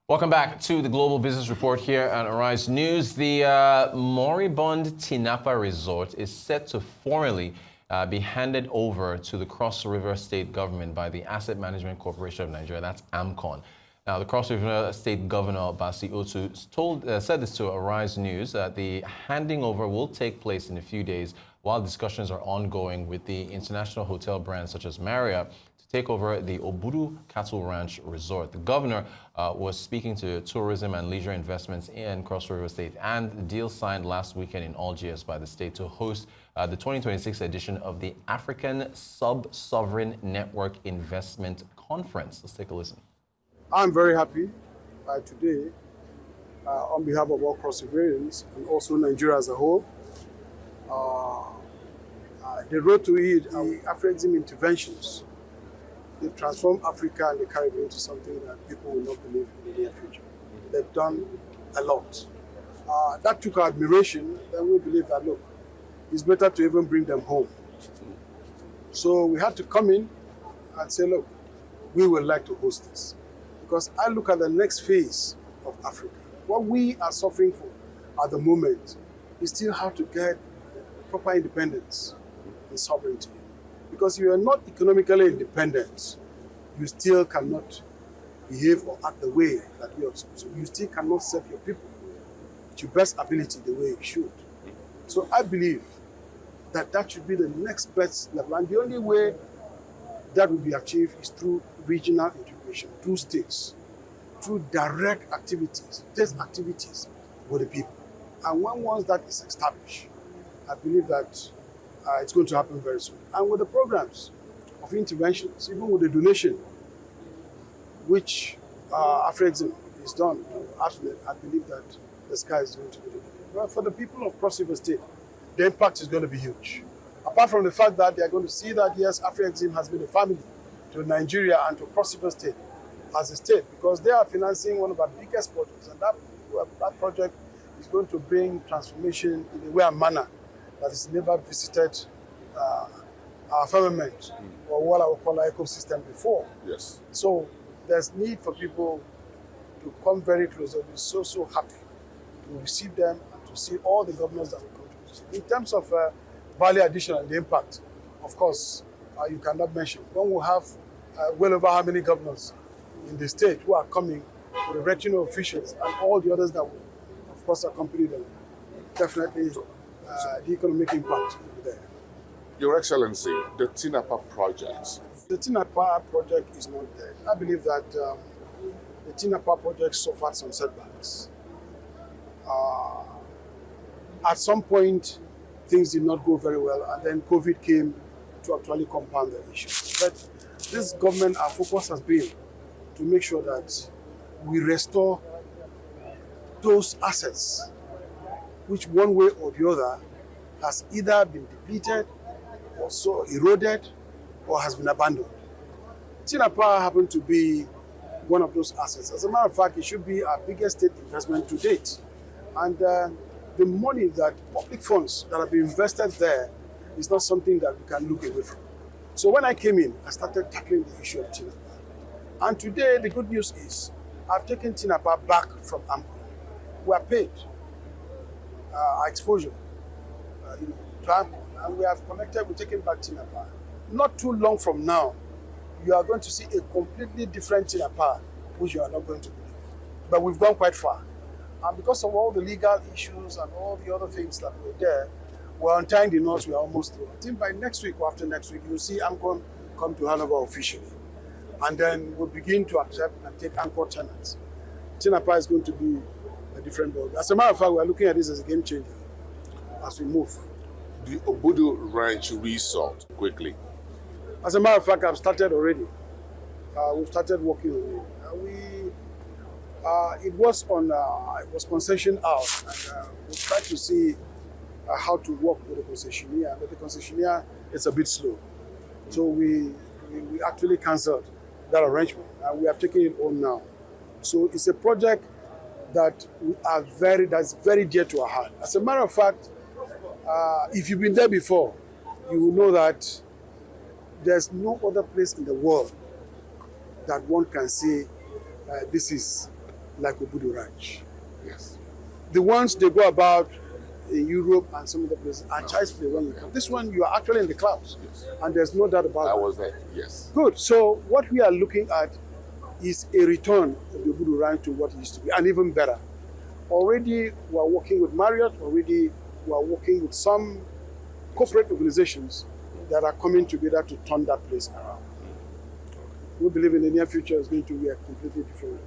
Welcome back to the Global Business Report here at Arise News. The moribund Tinapa Resort is set to formally be handed over to the Cross River State Government by the Asset Management Corporation of Nigeria, that's AMCON. Now, the Cross River State Governor, Basi Otu, said this to Arise News that the handing over will take place in a few days while discussions are ongoing with the international hotel brands such as Marriott to take over the Obudu Cattle Ranch Resort. The governor was speaking to tourism and leisure investments in Cross River State, and the deal signed last weekend in Algiers by the state to host the 2026 edition of the African Sub-Sovereign Network Investment Conference. Let's take a listen. I'm very happy today on behalf of all Cross Riverians and also Nigeria as a whole. The road to it, the Afro-Exim interventions, they've transformed Africa and the Caribbean into something that people will not believe in the near future. They've done a lot. That took our admiration, then we believe that, look, it's better to even bring them home. So we had to come in and say, look, we would like to host this. Because I look at the next phase of Africa. What we are suffering for at the moment is still how to get proper independence and sovereignty. Because if you are not economically independent, you still cannot behave or act the way that we are supposed to. You still cannot serve your people to your best ability the way you should. So I believe that that should be the next best level. And the only way that will be achieved is through regional integration, through states, through direct activities, test activities with the people. And once that is established, I believe that it's going to happen very soon. And with the programs of interventions, even with the donation, which Afro-Exim is done, I believe that the sky is going to be the limit. But for the people of Cross River State, the impact is going to be huge. Apart from the fact that they are going to see that, yes, Afro-Exim has been a family to Nigeria and to Cross River State as a state, because they are financing one of our biggest projects, and that project is going to bring transformation in a way and manner that has never visited our firmament or what I would call our ecosystem before. Yes. So there's need for people to come very close. I'll be so happy to receive them and to see all the governors that will come to receive. In terms of value addition and the impact, of course, you cannot mention. One will have well over how many governors in the state who are coming with the regional officials and all the others that will, of course, accompany them. Definitely, the economic impact will be there. Your Excellency, the Tinapa project. The Tinapa project is not dead. I believe that the Tinapa project suffered some setbacks. At some point, things did not go very well, and then COVID came to actually compound the issue. But this government, our focus has been to make sure that we restore those assets which one way or the other has either been depleted or so eroded or has been abandoned. Tinapa happened to be one of those assets. As a matter of fact, it should be our biggest state investment to date. And the money that public funds that have been invested there is not something that we can look away from. So when I came in, I started tackling the issue of Tinapa. And today, the good news is, I've taken Tinapa back from AMCON. We are paid our exposure to AMCON, and we have connected, we're taking back Tinapa. Not too long from now, you are going to see a completely different Tinapa, which you are not going to believe. But we've gone quite far. And because of all the legal issues and all the other things that were there, we're untying the knots, we're almost through. I think by next week or after next week, you'll see AMCON come to Hanover officially. And then we'll begin to accept and take anchor tenants. Tinapa is going to be a different world. As a matter of fact, we're looking at this as a game changer as we move. The Obudu Ranch Resort, quickly. As a matter of fact, I've started already. We've started working on it. It was concession out, and we tried to see how to work with the concessionaire, but the concessionaire is a bit slow. So we actually cancelled that arrangement, and we are taking it on now. So it's a project that that's very dear to our heart. As a matter of fact, if you've been there before, you will know that there's no other place in the world that one can say this is like Obudu Ranch. Yes. The ones they go about in Europe and some other places are child's play when you come. This one, you are actually in the clouds, Yes. and there's no doubt about I it. was there. Yes. Good. So what we are looking at is a return of the Obudu Ranch to what it used to be, and even better. Already we are working with Marriott. Already we are working with some corporate organizations that are coming together to turn that place around. We believe in the near future is going to be a completely different